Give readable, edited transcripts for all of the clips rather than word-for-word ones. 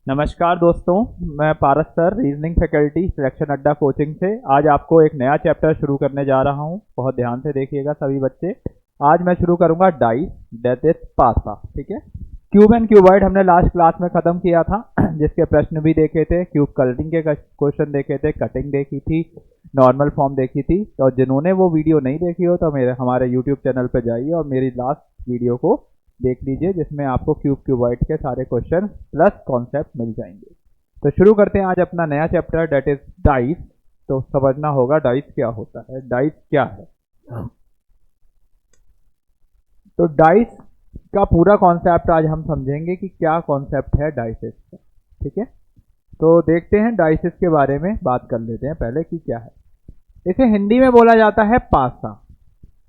नमस्कार दोस्तों, मैं पारस सर रीजनिंग फैकल्टी सिलेक्शन अड्डा कोचिंग से आज आपको एक नया चैप्टर शुरू करने जा रहा हूं। बहुत ध्यान से देखिएगा सभी बच्चे। आज मैं शुरू करूंगा डाइस, दैट इज पासा। ठीक है। क्यूब एंड क्यूबॉइड हमने लास्ट क्लास में खत्म किया था, जिसके प्रश्न भी देखे थे, क्यूब कलरिंग के क्वेश्चन देखे थे, कटिंग देखी थी, नॉर्मल फॉर्म देखी थी। तो जिन्होंने वो वीडियो नहीं देखी हो तो हमारे यूट्यूब चैनल पर जाइए और मेरी लास्ट वीडियो को देख लीजिए, जिसमें आपको क्यूब क्यूबॉइड के सारे क्वेश्चन प्लस कॉन्सेप्ट मिल जाएंगे। तो शुरू करते हैं आज अपना नया चैप्टर, डेट इज डाइस। तो समझना होगा डाइस क्या होता है, डाइस क्या है। तो डाइस का पूरा कॉन्सेप्ट आज हम समझेंगे कि क्या कॉन्सेप्ट है डाइसिस का। ठीक है। तो देखते हैं डाइसिस के बारे में बात कर लेते हैं पहले कि क्या है। इसे हिंदी में बोला जाता है पासा।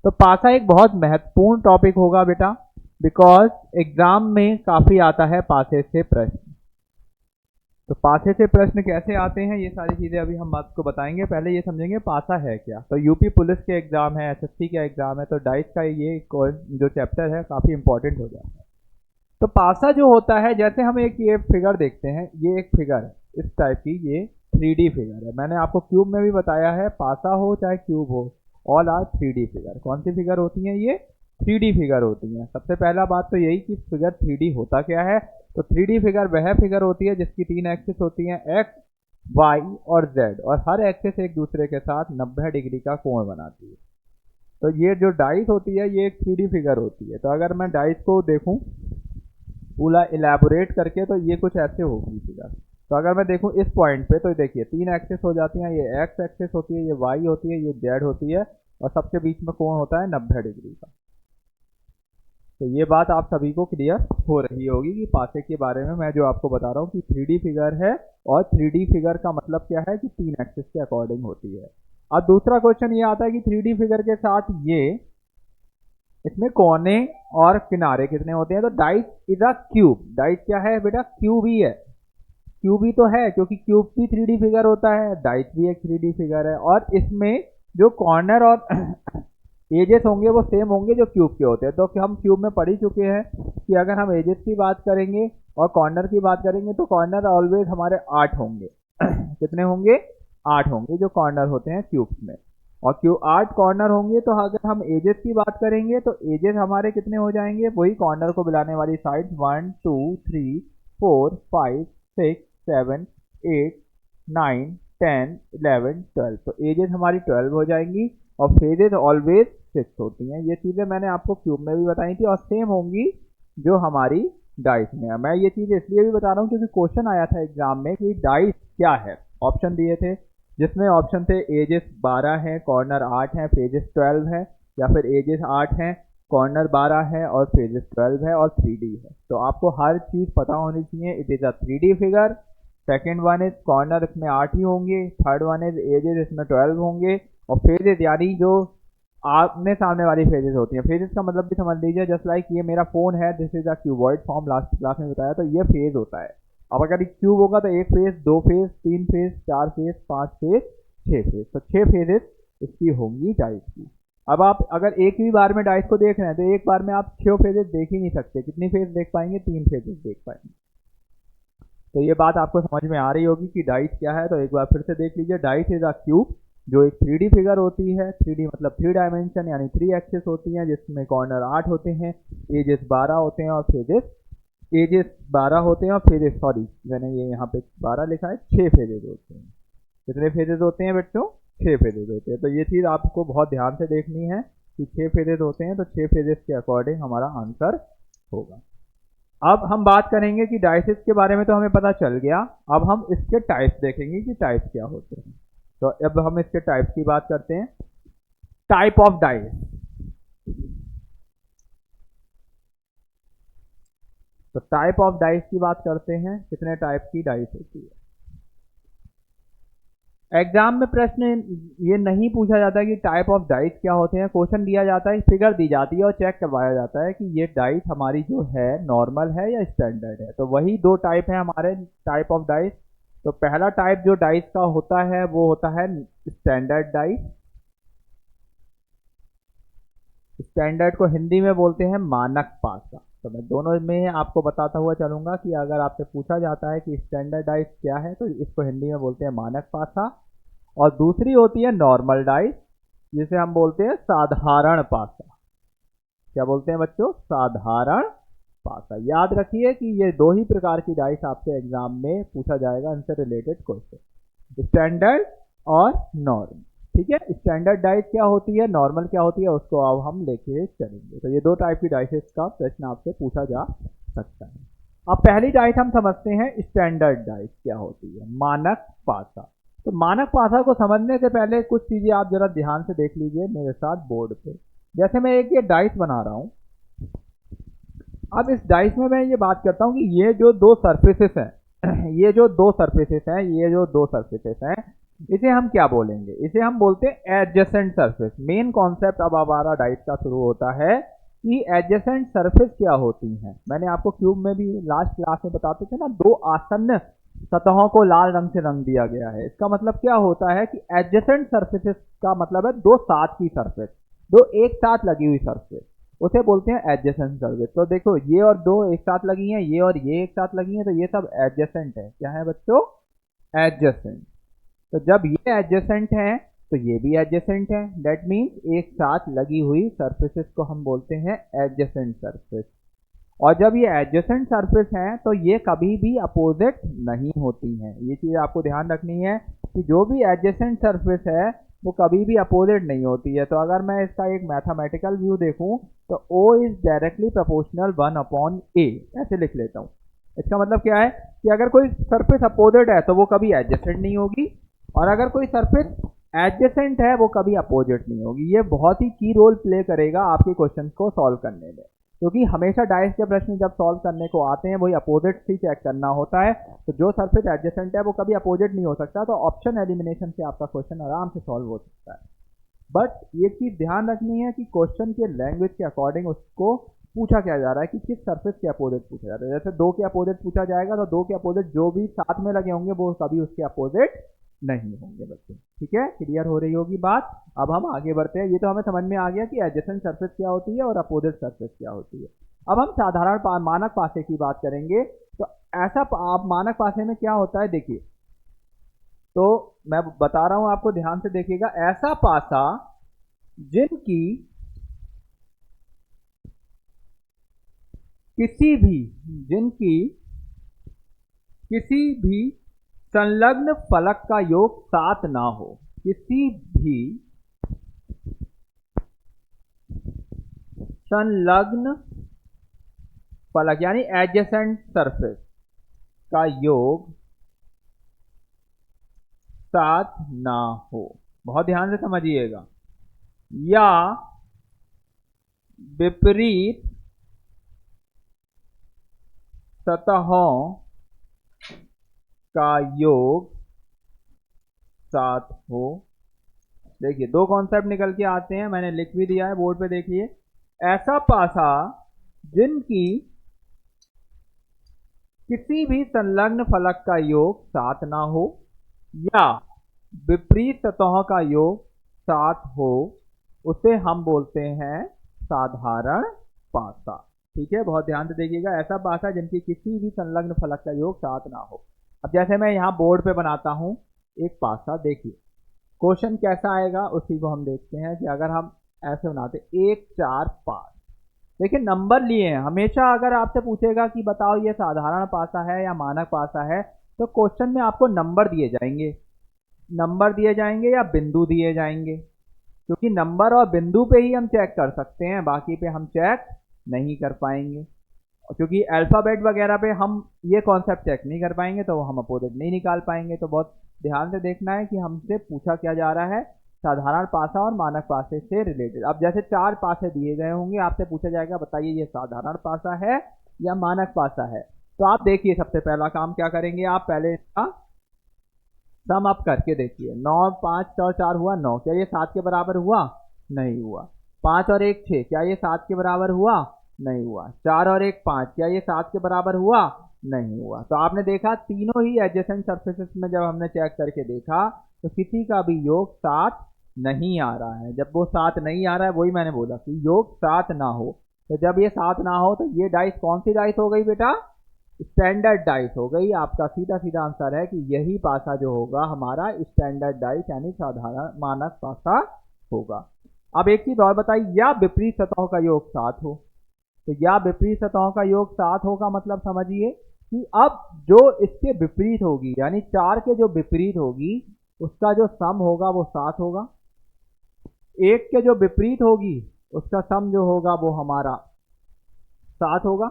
तो पासा एक बहुत महत्वपूर्ण टॉपिक होगा बेटा, बिकॉज एग्जाम में काफी आता है पासे से प्रश्न। तो पासे से प्रश्न कैसे आते हैं, ये सारी चीजें अभी हम आपको बताएंगे। पहले ये समझेंगे पासा है क्या। तो यूपी पुलिस के एग्जाम है, एसएससी का एग्जाम है, तो डाइस का ये जो चैप्टर है काफी इंपॉर्टेंट हो जाता है। तो पासा जो होता है, जैसे हम एक ये फिगर देखते हैं, ये एक फिगर है इस टाइप की, ये 3D फिगर है। मैंने आपको क्यूब में भी बताया है, पासा हो चाहे क्यूब हो, ऑल आर 3D फिगर। कौन सी फिगर होती है ये? 3D फिगर होती है। सबसे पहला बात तो यही कि फिगर 3D होता क्या है। तो 3D फिगर वह फिगर होती है जिसकी 3 एक्सिस होती हैं, एक्स, वाई और जेड, और हर एक्सिस एक दूसरे के साथ 90 डिग्री का कोण बनाती है। तो ये जो डाइस होती है ये एक 3D फिगर होती है। तो अगर मैं डाइस को देखूं पूरा इलेबोरेट करके, तो ये कुछ ऐसे होगी फिगर। तो अगर मैं देखूं इस पॉइंट पे, तो देखिए 3 एक्सिस हो जाती हैं, ये एक्स एक्सिस होती है, ये वाई होती है, ये जेड होती है, और सबके बीच में कोण होता है 90 डिग्री का। तो ये बात आप सभी को क्लियर हो रही होगी कि पासे के बारे में मैं जो आपको बता रहा हूँ कि 3D फिगर है, और 3D फिगर का मतलब क्या है कि 3 एक्सिस के अकॉर्डिंग होती है। अब दूसरा क्वेश्चन ये आता है कि 3D फिगर के साथ ये इसमें कोने और किनारे कितने होते हैं। तो dice is a cube. Dice क्या है बेटा? क्यूब ही है। क्यूब ही तो है, क्योंकि क्यूब भी 3D फिगर होता है, डाइस भी एक 3D फिगर है, और इसमें जो कॉर्नर और एजेस होंगे वो सेम होंगे जो क्यूब के होते हैं। तो हम क्यूब में पढ़ ही चुके हैं कि अगर हम एजेस की बात करेंगे और कॉर्नर की बात करेंगे तो कॉर्नर ऑलवेज हमारे 8 होंगे। कितने होंगे? 8 होंगे जो कॉर्नर होते हैं क्यूब्स में। और क्यूब 8 कॉर्नर होंगे, तो अगर हम एजेस की बात करेंगे तो एजेस हमारे कितने हो जाएंगे, वही कॉर्नर को मिलाने वाली साइड, 1 2 3 4 5 6 7 8 9 10 11 12। तो एजेस हमारी 12 हो जाएंगी, और फेजेस ऑलवेज 6 होती हैं। ये चीजें मैंने आपको क्यूब में भी बताई थी, और सेम होंगी जो हमारी डाइस में है। मैं ये चीज इसलिए भी बता रहा हूँ क्योंकि क्वेश्चन आया था एग्जाम में कि डाइस क्या है। ऑप्शन दिए थे, जिसमें ऑप्शन थे एजेस 12 हैं, कॉर्नर 8 हैं, फेजेस 12 है, या फिर एजेस 8 हैं, कॉर्नर 12 है और फेजेस 12 है और 3D है। तो आपको हर चीज पता होनी चाहिए। It is a 3D figure. Second one is corner, इसमें 8 ही होंगे। थर्ड वन इज एजेस, इसमें 12 होंगे। और फेजेस यानी जो आमने सामने वाली फेजेस होती हैं। फेजेस का मतलब भी समझ लीजिए, जस्ट लाइक ये मेरा फोन है, this is a cuboid form, last class में बताया, तो ये फेज होता है। अब अगर एक क्यूब होगा तो 1 phase, 2 phase, 3 phase, 4 phase, 5 phase, 6 phase. तो 6 फेजेस इसकी होंगी डाइस की। अब आप अगर एक ही बार में डाइस को देख रहे हैं तो एक बार में आप 6 फेजेस देख ही नहीं सकते। कितनी फेज देख पाएंगे? 3 फेजेस देख पाएंगे। तो ये बात आपको समझ में आ रही होगी कि डाइस क्या है। तो एक बार फिर से देख लीजिए, डाइस इज अ क्यूब, जो एक 3D फिगर होती है। 3D मतलब 3 डायमेंशन, यानी 3 एक्सिस होती हैं, जिसमें कॉर्नर 8 होते हैं, एजेस 12 होते हैं, और एजेस 12 होते हैं, और फेजेस, सॉरी मैंने ये यहाँ पे 12 लिखा है, 6 फेजेस होते हैं। कितने फेजेस होते हैं बच्चों? 6 फेजेस होते हैं। तो ये चीज़ आपको बहुत ध्यान से देखनी है कि 6 फेजेस होते हैं, तो 6 फेजेस के अकॉर्डिंग हमारा आंसर होगा। अब हम बात करेंगे कि डाइसिस के बारे में तो हमें पता चल गया। अब हम इसके टाइप्स देखेंगे कि टाइप्स क्या होते हैं। तो अब हम इसके टाइप्स की बात करते हैं। Type of dice. तो टाइप ऑफ डाइस की बात करते हैं, कितने टाइप की डाइस होती है। एग्जाम में प्रश्न ये नहीं पूछा जाता कि टाइप ऑफ डाइस क्या होते हैं। क्वेश्चन दिया जाता है, फिगर दी जाती है और चेक करवाया जाता है कि ये डाइस हमारी जो है नॉर्मल है या स्टैंडर्ड है। तो वही 2 टाइप है हमारे टाइप ऑफ डाइस। तो पहला टाइप जो डाइस का होता है वो होता है स्टैंडर्ड डाइस। स्टैंडर्ड को हिंदी में बोलते हैं मानक पासा। तो मैं दोनों में आपको बताता हुआ चलूंगा कि अगर आपसे पूछा जाता है कि स्टैंडर्डाइज क्या है तो इसको हिंदी में बोलते हैं मानक पासा, और दूसरी होती है नॉर्मल डाइस जिसे हम बोलते हैं साधारण पासा। क्या बोलते हैं बच्चों? साधारण पासा। याद रखिए कि ये दो ही प्रकार की डाइस आपसे एग्जाम में पूछा जाएगा, इनसे रिलेटेड क्वेश्चन, स्टैंडर्ड और नॉर्मल। ठीक है, स्टैंडर्ड डाइस क्या होती है, नॉर्मल क्या होती है, उसको अब हम लेके चलेंगे। तो ये दो टाइप की डाइसेस का प्रश्न आपसे पूछा जा सकता है। अब पहली डाइस हम समझते हैं स्टैंडर्ड डाइस क्या होती है, मानक पासा। तो मानक पासा को समझने से पहले कुछ चीजें आप जरा ध्यान से देख लीजिए मेरे साथ बोर्ड पे। जैसे मैं एक ये डाइस बना रहा हूं, अब इस डाइस में मैं ये बात करता हूं कि ये जो दो सरफेसेस हैं ये जो दो सरफेसेस हैं इसे हम क्या बोलेंगे? इसे हम बोलते हैं एडजेसेंट सरफेस। मेन कॉन्सेप्ट अब हमारा डाइस का शुरू होता है कि एडजेसेंट सरफेस क्या होती हैं। मैंने आपको क्यूब में भी लास्ट क्लास में बताते थे ना, दो आसन्न सतहों को लाल रंग से रंग दिया गया है। इसका मतलब क्या होता है कि एडजेसेंट सरफेसेस का मतलब है दो साथ की सरफेस, दो एक साथ लगी हुई सरफेस, उसे बोलते हैं एडजेसेंट सरफेस। तो देखो ये और दो एक साथ लगी हैं, ये और ये एक साथ लगी हैं, तो ये सब एडजेसेंट है। क्या है बच्चों? एडजेसेंट। तो जब ये एडजेसेंट है तो ये भी एडजेसेंट है, दैट मीन्स एक साथ लगी हुई सरफेसेस को हम बोलते हैं एडजेसेंट सरफेस। और जब ये एडजेसेंट सरफेस हैं तो ये कभी भी अपोजिट नहीं होती हैं। ये चीज आपको ध्यान रखनी है कि जो भी एडजेसेंट सरफेस है वो कभी भी अपोजिट नहीं होती है। तो अगर मैं इसका एक मैथमेटिकल व्यू देखूं तो O is directly proportional 1/A, ऐसे लिख लेता हूं। इसका मतलब क्या है कि अगर कोई सरफेस अपोजिट है तो वो कभी एडजेसेंट नहीं होगी, और अगर कोई सरफेस एडजेसेंट है वो कभी अपोजिट नहीं होगी। ये बहुत ही की रोल प्ले करेगा आपके क्वेश्चन को सॉल्व करने में, क्योंकि हमेशा डाइस के प्रश्न जब सॉल्व करने को आते हैं वही अपोजिट ही चेक करना होता है। तो जो सरफेस एडजेसेंट है वो कभी अपोजिट नहीं हो सकता, तो ऑप्शन एलिमिनेशन से आपका क्वेश्चन आराम से सॉल्व हो सकता है। बट ये चीज ध्यान रखनी है कि क्वेश्चन के लैंग्वेज के अकॉर्डिंग उसको पूछा क्या जा रहा है कि किस सरफेस के अपोजिट पूछा जा रहा है। जैसे दो के अपोजिट पूछा जाएगा तो दो के अपोजिट जो भी साथ में लगे होंगे वो कभी उसके अपोजिट नहीं होंगे बच्चों। ठीक है, क्लियर हो रही होगी बात। अब हम आगे बढ़ते हैं। ये तो हमें समझ में आ गया कि एडजेसेंट सरफेस क्या होती है और अपोजिट सरफेस क्या होती है। अब हम साधारण मानक पासे की बात करेंगे। तो ऐसा आप मानक पासे में क्या होता है देखिए, तो मैं बता रहा हूं आपको, ध्यान से देखिएगा। ऐसा पासा जिनकी किसी भी संलग्न फलक का योग 7 ना हो, किसी भी संलग्न फलक यानी एडजेसेंट सरफेस का योग 7 ना हो, बहुत ध्यान से समझिएगा, या विपरीत सतहों का योग 7 हो। देखिए दो कॉन्सेप्ट निकल के आते हैं, मैंने लिख भी दिया है बोर्ड पे, देखिए। ऐसा पासा जिनकी किसी भी संलग्न फलक का योग 7 ना हो या विपरीत सतहों का योग 7 हो, उसे हम बोलते हैं साधारण पासा। ठीक है, बहुत ध्यान से देखिएगा। ऐसा पासा जिनकी किसी भी संलग्न फलक का योग 7 ना हो। अब जैसे मैं यहाँ बोर्ड पे बनाता हूँ एक पासा, देखिए क्वेश्चन कैसा आएगा उसी को हम देखते हैं। कि अगर हम ऐसे बनाते 1 4 5, देखिए नंबर लिए हैं। हमेशा अगर आपसे पूछेगा कि बताओ ये साधारण पासा है या मानक पासा है, तो क्वेश्चन में आपको नंबर दिए जाएंगे या बिंदु दिए जाएंगे, क्योंकि नंबर और बिंदु पे ही हम चेक कर सकते हैं, बाकी पे हम चेक नहीं कर पाएंगे। क्योंकि अल्फाबेट वगैरह पे हम ये कॉन्सेप्ट चेक नहीं कर पाएंगे तो हम अपोजिट नहीं निकाल पाएंगे। तो बहुत ध्यान से देखना है कि हमसे पूछा क्या जा रहा है, साधारण पासा और मानक पासे से रिलेटेड। अब जैसे 4 पासे दिए गए होंगे, आपसे पूछा जाएगा बताइए ये साधारण पासा है या मानक पासा है। तो आप देखिए सबसे पहला काम क्या करेंगे, आप पहले इसका सम अप करके देखिए। 9 5 और 4 हुआ 9, क्या ये 7 के बराबर हुआ? नहीं हुआ। 5 और 1 6, क्या ये 7 के बराबर हुआ? नहीं हुआ। 4 और 1 5, क्या ये 7 के बराबर हुआ? नहीं हुआ। तो आपने देखा तीनों ही एडजेसेंट सरफेसेस में जब हमने चेक करके देखा तो किसी का भी योग 7 नहीं आ रहा है। जब वो 7 नहीं आ रहा है, वही मैंने बोला कि योग 7 ना हो। तो जब ये साथ ना हो तो ये डाइस कौन सी डाइस हो गई बेटा? स्टैंडर्ड डाइस हो गई। आपका सीधा सीधा आंसर है कि यही पासा जो होगा हमारा स्टैंडर्ड डाइस यानी साधारण मानक पासा होगा। अब एक चीज और बताइए, या विपरीत सतहों का योग 7 हो। तो या विपरीत सतहों का योग 7 होगा, मतलब समझिए कि अब जो इसके विपरीत होगी यानी 4 के जो विपरीत होगी उसका जो सम होगा वो 7 होगा। 1 के जो विपरीत होगी उसका सम जो होगा वो हमारा 7 होगा।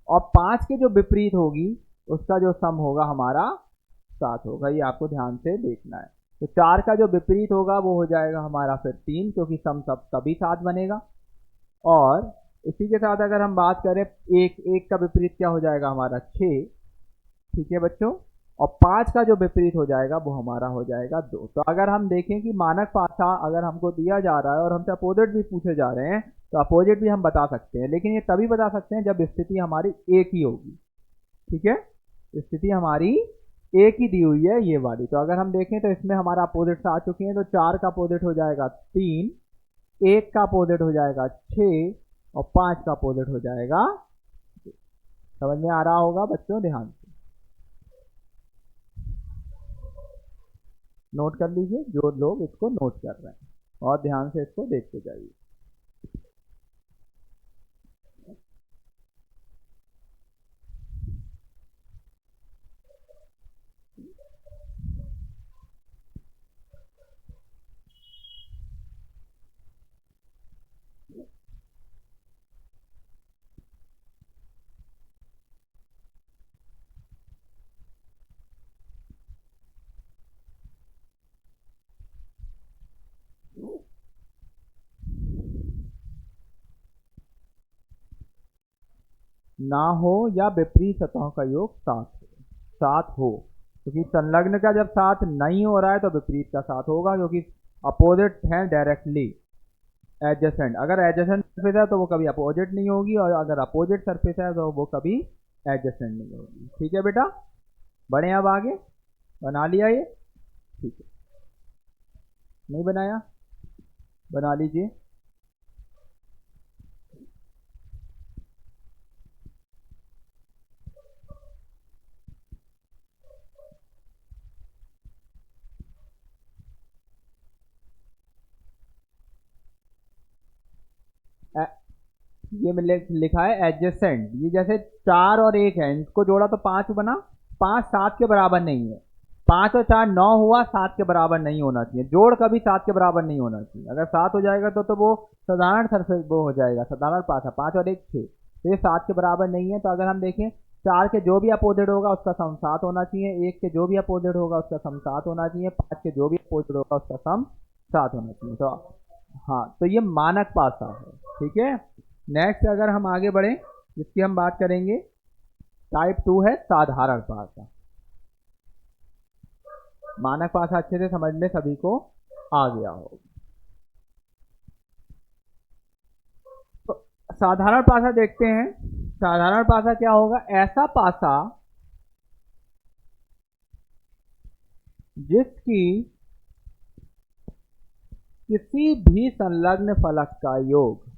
और 5 के जो विपरीत होगी उसका जो सम होगा हमारा 7 होगा। ये आपको ध्यान से देखना है। तो 4 का जो विपरीत होगा वो हो जाएगा हमारा फिर 3, क्योंकि सम सब तभी 7 बनेगा। और इसी के साथ अगर हम बात करें, एक का विपरीत क्या हो जाएगा हमारा 6, ठीक है बच्चों। और 5 का जो विपरीत हो जाएगा वो हमारा हो जाएगा 2। तो अगर हम देखें कि मानक पासा अगर हमको दिया जा रहा है और हमसे अपोजिट भी पूछे जा रहे हैं तो अपोजिट भी हम बता सकते हैं, लेकिन ये तभी बता सकते हैं जब स्थिति हमारी एक ही होगी, ठीक है। स्थिति हमारी एक ही दी हुई है ये वाली। तो अगर हम देखें तो इसमें हमारा अपोजिट आ चुके हैं। तो 4 का अपोजिट हो जाएगा 3, 1 का अपोजिट हो जाएगा 6 और 5 का अपोजिट हो जाएगा। समझ में आ रहा होगा बच्चों? ध्यान से नोट कर लीजिए जो लोग इसको नोट कर रहे हैं, और ध्यान से इसको देखते जाइए। ना हो या विपरीत सतहों का योग 7 हो, क्योंकि संलग्न का जब साथ नहीं हो रहा है तो विपरीत का साथ होगा, क्योंकि अपोजिट है डायरेक्टली एडजेसेंट। अगर एडजेसेंट सरफेस है तो वो कभी अपोजिट नहीं होगी, और अगर अपोजिट सरफेस है तो वो कभी एडजेसेंट नहीं होगी। ठीक है बेटा, बढ़े अब आगे। बना लिया ये? ठीक है, नहीं बनाया? बना लीजिए। ये में लिखा है एडजेसेंट। ये जैसे 4 और 1 है, इसको जोड़ा तो 5 बना। 5 7 के बराबर नहीं है। 5 और 4 9 हुआ, 7 के बराबर नहीं होना चाहिए। जोड़ कभी 7 के बराबर नहीं होना चाहिए। अगर 7 हो जाएगा तो वो साधारण सरफेस वो हो जाएगा, साधारण पासा। 5 और 1 6, तो ये 7 के बराबर नहीं है। तो अगर हम देखें 4 के जो भी अपोजिट होगा उसका सम 7 होना चाहिए, 1 के जो भी अपोजिट होगा उसका सम 7 होना चाहिए, 5 के जो भी अपोजिट होगा उसका सम 7 होना चाहिए। तो हाँ, तो ये मानक पासा है, ठीक है। नेक्स्ट अगर हम आगे बढ़े, जिसकी हम बात करेंगे, टाइप 2 है साधारण पासा। मानक पासा अच्छे से समझ में सभी को आ गया होगा। तो साधारण पासा देखते हैं। साधारण पासा क्या होगा? ऐसा पासा जिसकी किसी भी संलग्न फलक का योग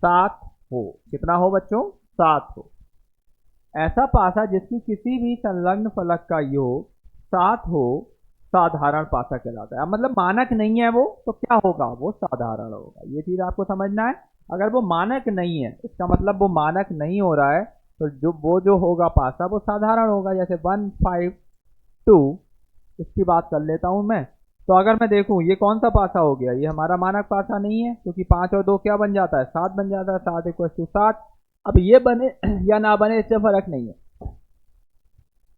सात हो। कितना हो बच्चों? 7 हो। ऐसा पासा जिसकी किसी भी संलग्न फलक का योग 7 हो, साधारण पासा कहलाता है। मतलब मानक नहीं है वो, तो क्या होगा? वो साधारण होगा। ये चीज आपको समझना है। अगर वो मानक नहीं है, इसका मतलब वो मानक नहीं हो रहा है, तो जो होगा पासा वो साधारण होगा। जैसे 1 5 2, इसकी बात कर लेता हूं मैं। तो अगर मैं देखूं ये कौन सा पासा हो गया? ये हमारा मानक पासा नहीं है, क्योंकि 5 और 2 क्या बन जाता है? 7 बन जाता है। 7 = 7। अब ये बने या ना बने इससे फर्क नहीं है।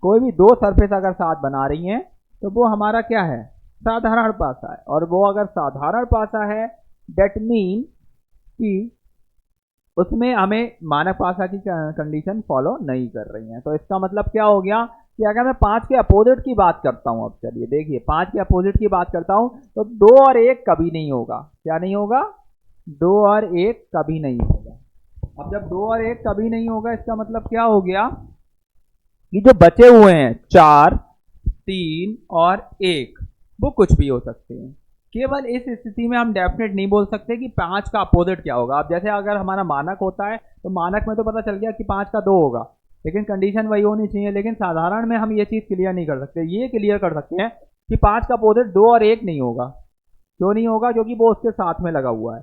कोई भी दो सरफेस अगर 7 बना रही हैं तो वो हमारा क्या है? साधारण पासा है। और वो अगर साधारण पासा है, डेट मीन कि उसमें हमें मानक पासा की कंडीशन फॉलो नहीं कर रही है। तो इसका मतलब क्या हो गया कि अगर मैं 5 के अपोजिट की बात करता हूं, अब चलिए देखिए 5 के अपोजिट की बात करता हूं, तो 2 और 1 कभी नहीं होगा। क्या नहीं होगा? 2 और 1 कभी नहीं होगा। अब जब 2 और 1 कभी नहीं होगा, इसका मतलब क्या हो गया कि जो बचे हुए हैं 4, 3 और 1 वो कुछ भी हो सकते हैं। केवल इस स्थिति में हम डेफिनेट नहीं बोल सकते कि 5 का अपोजिट क्या होगा। अब जैसे अगर हमारा मानक होता है तो मानक में तो पता चल गया कि 5 का 2 होगा, लेकिन कंडीशन वही होनी चाहिए। लेकिन साधारण में हम ये चीज़ क्लियर नहीं कर सकते। ये क्लियर कर सकते हैं कि 5 का अपोजिट 2 और 1 नहीं होगा। क्यों नहीं होगा? क्योंकि वो उसके साथ में लगा हुआ है।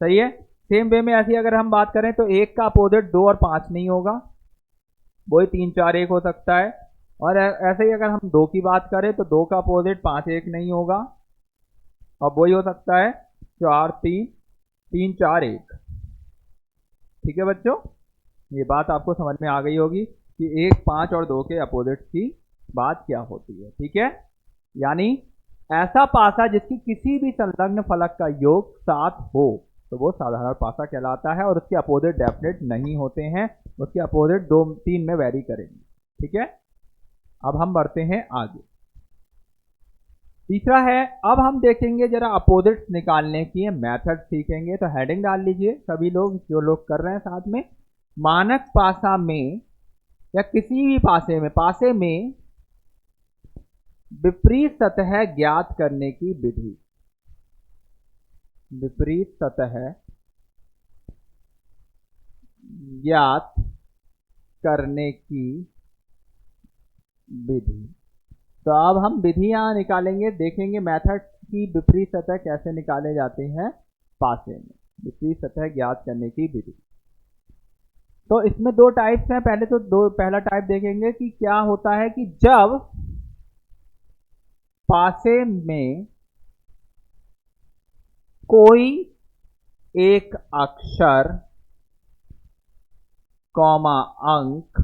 सही है। सेम वे में ऐसी अगर हम बात करें तो 1 का अपोजिट 2 और 5 नहीं होगा, वही 3, 4, 1 हो सकता है। और ऐसे ही अगर हम 2 की बात करें तो 2 का अपोजिट 5, 1 नहीं होगा, अब वही हो सकता है 4, 3, 3, 4, 1। ठीक है बच्चों, ये बात आपको समझ में आ गई होगी कि 1, 5 और 2 के अपोजिट की बात क्या होती है। ठीक है, यानी ऐसा पासा जिसकी किसी भी संलग्न फलक का योग 7 हो तो वो साधारण पासा कहलाता है, और उसके अपोजिट डेफिनेट नहीं होते हैं, उसके अपोजिट 2, 3 में वेरी करेंगे। ठीक है, अब हम बढ़ते हैं आगे। तीसरा है, अब हम देखेंगे जरा अपोजिट्स निकालने की मेथड सीखेंगे। तो हेडिंग डाल लीजिए सभी लोग, जो लोग कर रहे हैं साथ में। मानक पासा में या किसी भी पासे में विपरीत सतह ज्ञात करने की विधि। विपरीत सतह ज्ञात करने की विधि। तो अब हम विधि यहां निकालेंगे, देखेंगे मेथड की विपरीत सतह कैसे निकाले जाते हैं पासे में। विपरीत सतह ज्ञात करने की विधि। तो इसमें 2 टाइप्स हैं। पहला टाइप देखेंगे कि क्या होता है कि जब पासे में कोई एक अक्षर, कॉमा अंक,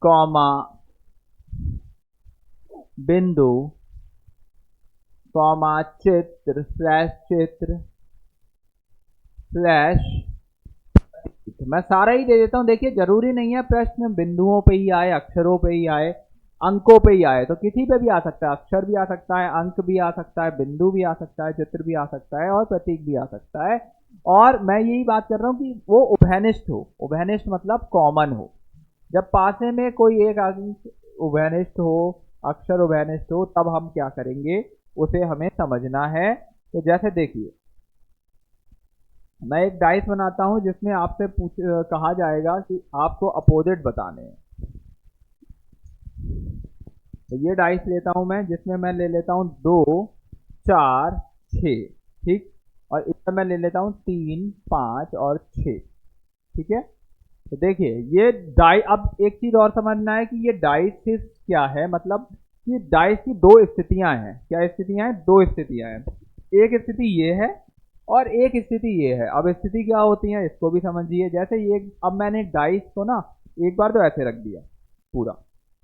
कॉमा बिंदु, कॉमा चित्र चित्र मैं सारा ही दे देता हूं। देखिए, जरूरी नहीं है प्रश्न बिंदुओं पे ही आए, अक्षरों पे ही आए, अंकों पे ही आए, तो किसी पे भी आ सकता है। अक्षर भी आ सकता है, अंक भी आ सकता है, बिंदु भी आ सकता है, चित्र भी आ सकता है और प्रतीक भी आ सकता है। और मैं यही बात कर रहा हूं कि वो उभयनिष्ठ हो। उभयनिष्ठ मतलब कॉमन हो। जब पासे में कोई एक अंक उभयनिष्ठ हो, अक्षर उभयनिष्ठ हो, तब हम क्या करेंगे उसे हमें समझना है। तो जैसे देखिए, मैं एक डाइस बनाता हूं जिसमें आपसे कहा जाएगा कि आपको अपोजिट बताने हैं। तो ये डाइस लेता हूं मैं, जिसमें मैं ले लेता हूं 2, 4, 6। ठीक, और इसमें मैं ले लेता हूं 3, 5 और 6। ठीक है, तो देखिए ये अब एक चीज और समझना है कि ये डाइस क्या है। मतलब कि डाइस की 2 स्थितियां हैं। क्या स्थितियां हैं? 2 स्थितियां हैं। एक स्थिति ये है और एक स्थिति ये है। अब स्थिति क्या होती है इसको भी समझिए। जैसे ये, अब मैंने डाइस को ना एक बार तो ऐसे रख दिया पूरा,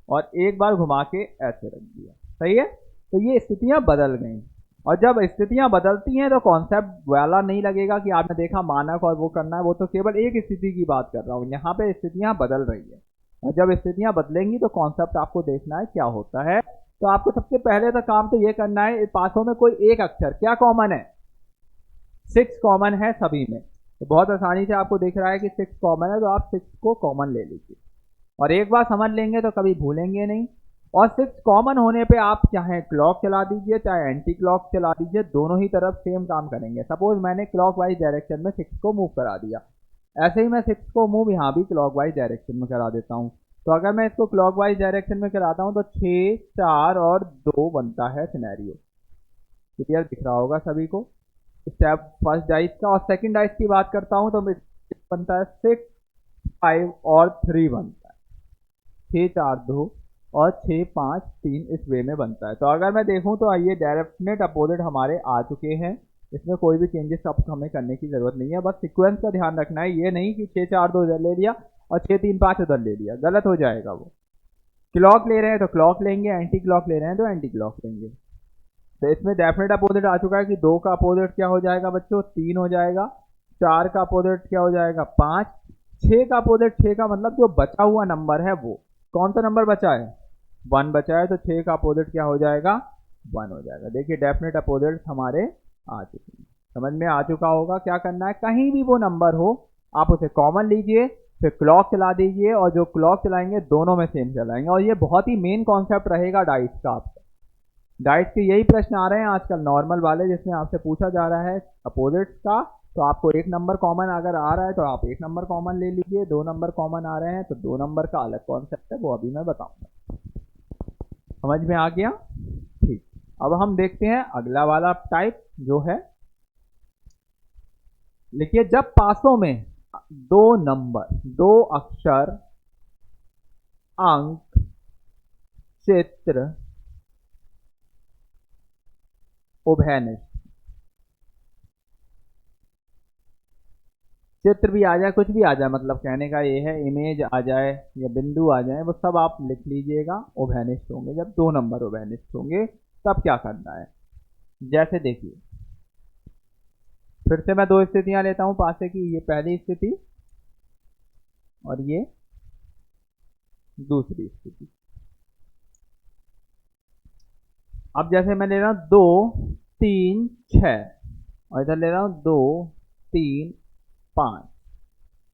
और एक बार घुमा के ऐसे रख दिया। सही है, तो ये स्थितियां बदल गई। और जब स्थितियां बदलती हैं तो कॉन्सेप्ट वाला नहीं लगेगा कि आपने देखा मानक और वो करना है। वो तो केवल एक स्थिति की बात कर रहा हूं, यहाँ पे स्थितियां बदल रही है। और जब स्थितियां बदलेंगी तो कॉन्सेप्ट आपको देखना है क्या होता है। तो आपको सबसे पहले तो काम तो ये करना है, पासों में कोई एक अक्षर क्या कॉमन है? 6 कॉमन है सभी में। तो बहुत आसानी से आपको दिख रहा है कि 6 कॉमन है, तो आप 6 को कॉमन ले लीजिए। और एक बार समझ लेंगे तो कभी भूलेंगे नहीं। और 6 कॉमन होने पे आप चाहे क्लॉक चला दीजिए चाहे एंटी क्लॉक चला दीजिए, दोनों ही तरफ सेम काम करेंगे। सपोज मैंने क्लॉक वाइज डायरेक्शन में 6 को मूव करा दिया, ऐसे ही मैं 6 को मूव यहाँ भी क्लॉक वाइज डायरेक्शन में करा देता हूँ। तो अगर मैं इसको क्लॉक वाइज डायरेक्शन में कराता हूँ तो 6, 4 और 2 बनता है सिनेरियो। क्लियर दिख रहा होगा सभी को स्टेप फर्स्ट डाइस का। और सेकंड डाइस की बात करता हूँ तो बनता है 6, 5 और 3 बनता है। 6, 4, 2 और 6, 5, 3 इस वे में बनता है। तो अगर मैं देखूं तो ये डेफिनेट अपोजिट हमारे आ चुके हैं। इसमें कोई भी चेंजेस अब हमें करने की जरूरत नहीं है। बस सीक्वेंस का ध्यान रखना है, ये नहीं कि 6, 4, 2 इधर ले लिया और 6, 3, 5 उधर ले लिया, गलत हो जाएगा। वो क्लॉक ले रहे हैं तो क्लॉक लेंगे, एंटी क्लॉक ले रहे हैं तो एंटी क्लॉक लेंगे। तो इसमें डेफिनेट अपोजिट आ चुका है कि 2 का अपोजिट क्या हो जाएगा बच्चों? 3 हो जाएगा। 4 का अपोजिट क्या हो जाएगा? 5। 6 का अपोजिट, 6 का मतलब जो बचा हुआ नंबर है वो कौन सा नंबर बचा है? 1 बचा है। तो 6 का अपोजिट क्या हो जाएगा? 1 हो जाएगा। देखिए डेफिनेट अपोजिट हमारे आ चुके हैं। समझ में आ चुका होगा क्या करना है। कहीं भी वो नंबर हो आप उसे कॉमन लीजिए, फिर क्लॉक चला दीजिए, और जो क्लॉक चलाएंगे दोनों में सेम चलाएंगे। और ये बहुत ही मेन कॉन्सेप्ट रहेगा डाइस का। आपका डाइस के यही प्रश्न आ रहे हैं आजकल नॉर्मल वाले, जिसमें आपसे पूछा जा रहा है अपोजिट्स का। तो आपको एक नंबर कॉमन अगर आ रहा है तो आप एक नंबर कॉमन ले लीजिए, दो नंबर कॉमन आ रहे हैं तो दो नंबर का अलग कॉन्सेप्ट है, वो अभी मैं बताऊंगा। समझ में आ गया? ठीक। अब हम देखते हैं अगला वाला टाइप जो है, लिखिए जब पासों में दो नंबर, दो अक्षर, अंक, चित्र, उभयनिष्ठ, चित्र भी आ जाए, कुछ भी आ जाए, मतलब कहने का ये है इमेज आ जाए या बिंदु आ जाए, वो सब आप लिख लीजिएगा उभयनिष्ठ होंगे। जब दो नंबर उभयनिष्ठ होंगे तब क्या करना है, जैसे देखिए फिर से मैं दो स्थितियां लेता हूं पासे की। ये पहली स्थिति और ये दूसरी स्थिति। अब जैसे मैं ले रहा हूं 2 3 6 और इधर ले रहा हूं 2 3 5।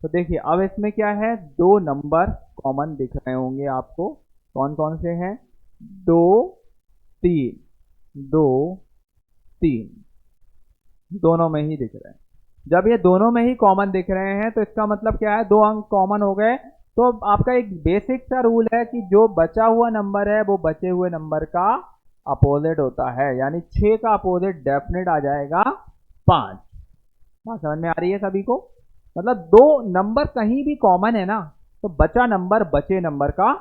तो देखिए अब इसमें क्या है, दो नंबर कॉमन दिख रहे होंगे आपको। कौन कौन से हैं? 2 3, 2 3, दोनों में ही दिख रहे हैं। जब ये दोनों में ही कॉमन दिख रहे हैं तो इसका मतलब क्या है, दो अंक कॉमन हो गए। तो आपका एक बेसिक सा रूल है कि जो बचा हुआ नंबर है वो बचे हुए नंबर का अपोजिट होता है, यानी 6 का अपोजिट डेफिनेट आ जाएगा 5। बात समझ में आ रही है सभी को? मतलब दो नंबर कहीं भी कॉमन है ना, तो बचा नंबर बचे नंबर का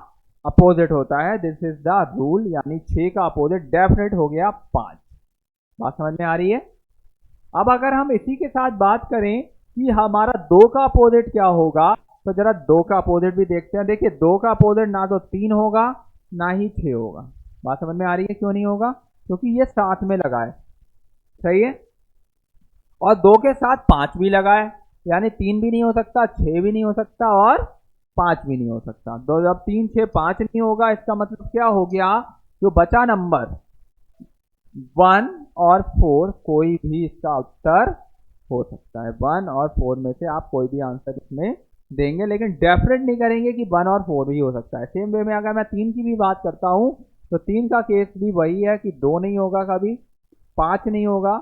अपोजिट होता है। दिस इज द रूल, यानी 6 का अपोजिट डेफिनेट हो गया 5। बात समझ में आ रही है? अब अगर हम इसी के साथ बात करें कि हमारा 2 का अपोजिट क्या होगा, तो जरा 2 का अपोजिट भी देखते हैं। देखिए 2 का अपोजिट ना तो 3 होगा ना ही 6 होगा। बात समझ में आ रही है क्यों नहीं होगा? क्योंकि ये साथ में लगा है, सही है। और 2 के साथ 5 भी लगा है, यानी 3 भी नहीं हो सकता, 6 भी नहीं हो सकता और 5 भी नहीं हो सकता। तो जब 3 6 5 नहीं होगा, इसका मतलब क्या हो गया, जो बचा नंबर 1 और 4 कोई भी इसका उत्तर हो सकता है। 1 और 4 में से आप कोई भी आंसर इसमें देंगे, लेकिन डेफिनेट नहीं करेंगे कि 1 और 4 भी हो सकता है। सेम वे में अगर मैं 3 की भी बात करता हूं तो 3 का केस भी वही है कि 2 नहीं होगा, कभी 5 नहीं होगा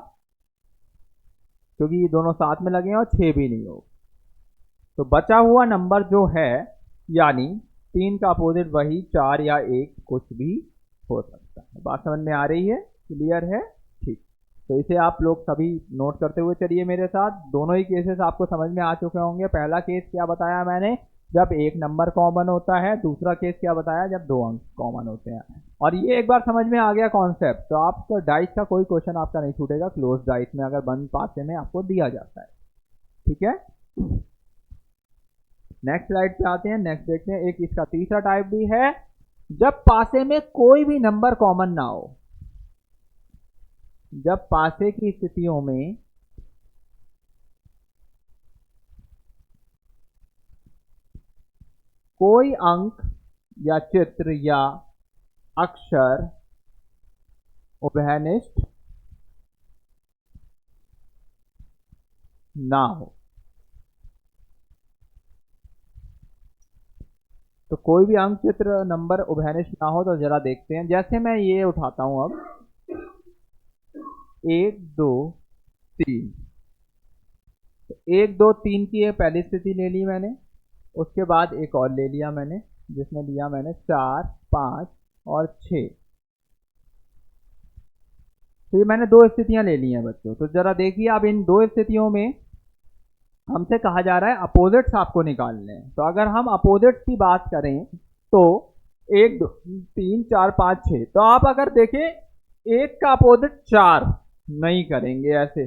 क्योंकि ये दोनों साथ में लगे हैं, और 6 भी नहीं होगा। तो बचा हुआ नंबर जो है, यानी 3 का अपोजिट वही 4 या 1 कुछ भी हो सकता है। बात समझ में आ रही है? क्लियर है? ठीक। तो इसे आप लोग सभी नोट करते हुए चलिए मेरे साथ। दोनों ही केसेस आपको समझ में आ चुके होंगे। पहला केस क्या बताया मैंने, जब एक नंबर कॉमन होता है। दूसरा केस क्या बताया, जब दो अंक कॉमन होते हैं। और ये एक बार समझ में आ गया कॉन्सेप्ट, तो आपको डाइस का कोई क्वेश्चन आपका नहीं छूटेगा क्लोज डाइस में, अगर बंद पासे में आपको दिया जाता है। ठीक है, नेक्स्ट स्लाइड पे आते हैं। नेक्स्ट देखते हैं, एक इसका तीसरा टाइप भी है, जब पासे में कोई भी नंबर कॉमन ना हो। जब पासे की स्थितियों में कोई अंक या चित्र या अक्षर उभयनिष्ठ ना हो। तो कोई भी अंक चित्र नंबर उभयनिष्ठ ना हो, तो जरा देखते हैं। जैसे मैं ये उठाता हूं अब 1 2 3, 1 2 3 की ये पहली स्थिति ले ली मैंने। उसके बाद एक और ले लिया मैंने, जिसमें लिया मैंने 4 5 और 6। तो ये मैंने दो स्थितियां ले ली हैं बच्चों। तो जरा देखिए, अब इन दो स्थितियों में हमसे कहा जा रहा है अपोजिट्स आपको निकालने हैं। तो अगर हम अपोजिट्स की बात करें तो 1 2 3 4 5 6, तो आप अगर देखें एक का अपोजिट 4 नहीं करेंगे ऐसे।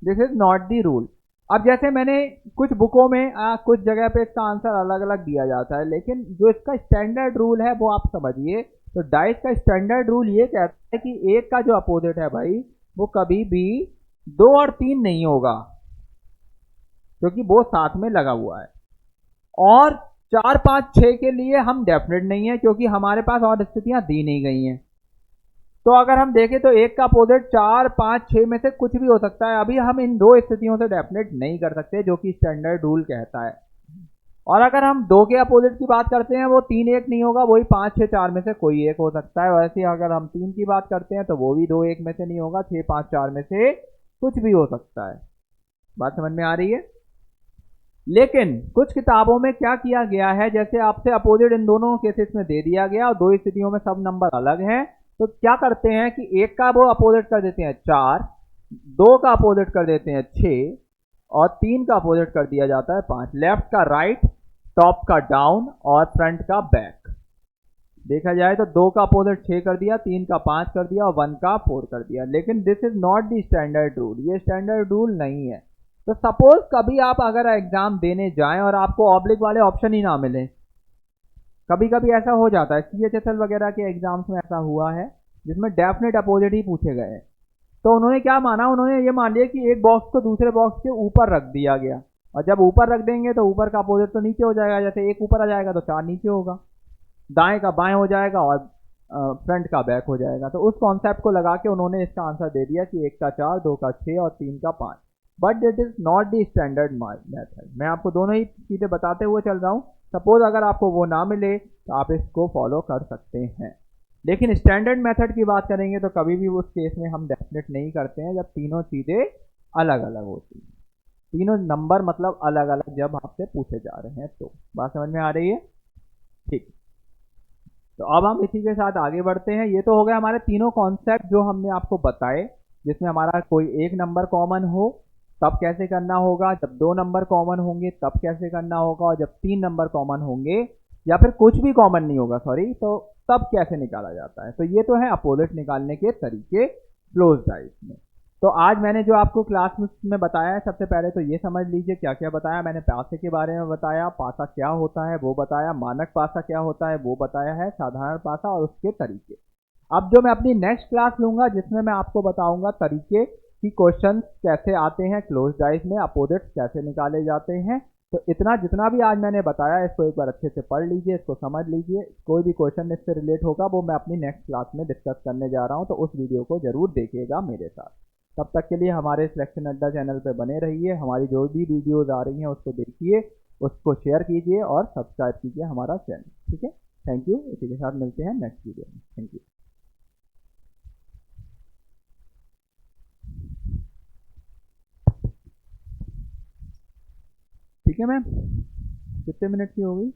This is not the rule. अब जैसे मैंने कुछ बुकों में कुछ जगह पे इसका आंसर अलग अलग दिया जाता है, लेकिन जो इसका स्टैंडर्ड रूल है वो आप समझिए। तो डाइस का स्टैंडर्ड रूल ये कहता है कि एक का जो अपोजिट है भाई, वो कभी भी 2 और 3 नहीं होगा, क्योंकि वो साथ में लगा हुआ है। और 4 5 6 के लिए हम डेफिनेट नहीं है, क्योंकि हमारे पास और स्थितियां दी नहीं गई हैं। तो अगर हम देखें तो एक का अपोजिट 4, 5, 6 में से कुछ भी हो सकता है। अभी हम इन दो स्थितियों से डेफिनेट नहीं कर सकते जो कि स्टैंडर्ड रूल कहता है। और अगर हम दो के अपोजिट की बात करते हैं वो 3, 1 नहीं होगा, वही 5, 6, 4 में से कोई एक हो सकता है। वैसे ही अगर हम 3 की बात करते हैं तो वो भी 2, 1 में से नहीं होगा, 6, 5, 4 में से कुछ भी हो सकता है। बात समझ में आ रही है? लेकिन कुछ किताबों में क्या किया गया है, जैसे आपसे अपोजिट इन दोनों केसेस में दे दिया गया और दो स्थितियों में सब नंबर अलग हैं, तो क्या करते हैं कि एक का वो अपोजिट कर देते हैं 4, दो का अपोजिट कर देते हैं 6 और 3 का अपोजिट कर दिया जाता है 5। लेफ्ट का राइट, टॉप का डाउन और फ्रंट का बैक। देखा जाए तो 2 का अपोजिट 6 कर दिया, 3 का 5 कर दिया और 1 का 4 कर दिया। लेकिन this is not the standard rule, ये स्टैंडर्ड रूल नहीं है। तो सपोज कभी आप अगर एग्जाम देने जाएं और आपको ऑब्लिक वाले ऑप्शन ही ना मिले, कभी कभी ऐसा हो जाता है, CHSL वगैरह के एग्जाम्स में ऐसा हुआ है जिसमें डेफिनेट अपोजिट ही पूछे गए। तो उन्होंने क्या माना, उन्होंने ये मान लिया कि एक बॉक्स को दूसरे बॉक्स के ऊपर रख दिया गया, और जब ऊपर रख देंगे तो ऊपर का अपोजिट तो नीचे हो जाएगा। जैसे एक ऊपर आ जाएगा तो 4 नीचे होगा, दाएं का बाएं हो जाएगा और फ्रंट का बैक हो जाएगा। तो उस कॉन्सेप्ट को लगा के उन्होंने इसका आंसर दे दिया कि एक का 4, दो का 6 और 3 का 5। But that is not the standard method. मैं आपको दोनों ही चीजें बताते हुए चल रहा हूँ। सपोज अगर आपको वो ना मिले तो आप इसको फॉलो कर सकते हैं। लेकिन स्टैंडर्ड मेथड की बात करेंगे तो कभी भी उस केस में हम डेफिनेट नहीं करते हैं जब तीनों चीजें अलग अलग होती हैं, तीनों नंबर मतलब अलग अलग जब आपसे पूछे जा रहे हैं। तो बात समझ में आ रही है? ठीक। तो अब हम इसी के साथ आगे बढ़ते हैं। ये तो हो गया हमारे तीनों कॉन्सेप्ट जो हमने आपको बताए, जिसमें हमारा कोई एक नंबर कॉमन हो तब कैसे करना होगा, जब दो नंबर कॉमन होंगे तब कैसे करना होगा, और जब 3 नंबर कॉमन होंगे या फिर कुछ भी कॉमन नहीं होगा सॉरी, तो तब कैसे निकाला जाता है। तो ये तो है अपोजिट निकालने के तरीके क्लोज डाइस में। तो आज मैंने जो आपको क्लास में बताया है, सबसे पहले तो ये समझ लीजिए क्या क्या बताया। मैंने पासे के बारे में बताया, पासा क्या होता है वो बताया, मानक पासा क्या होता है वो बताया है, साधारण पासा और उसके तरीके। अब जो मैं अपनी नेक्स्ट क्लास लूंगा जिसमें मैं आपको बताऊंगा तरीके कि क्वेश्चन कैसे आते हैं क्लोज डाइस में, अपोजिट्स कैसे निकाले जाते हैं। तो इतना जितना भी आज मैंने बताया इसको एक बार अच्छे से पढ़ लीजिए, इसको समझ लीजिए। कोई भी क्वेश्चन इससे रिलेट होगा वो मैं अपनी नेक्स्ट क्लास में डिस्कस करने जा रहा हूँ, तो उस वीडियो को जरूर देखिएगा मेरे साथ। तब तक के लिए हमारे सिलेक्शन अड्डा चैनल पर बने रहिए। हमारी जो भी वीडियोज आ रही हैं उसको देखिए, उसको शेयर कीजिए और सब्सक्राइब कीजिए हमारा चैनल। ठीक है, थैंक यू। इसी के साथ मिलते हैं नेक्स्ट वीडियो में। Thank you. ठीक है मैम, कितने मिनट की हो गई?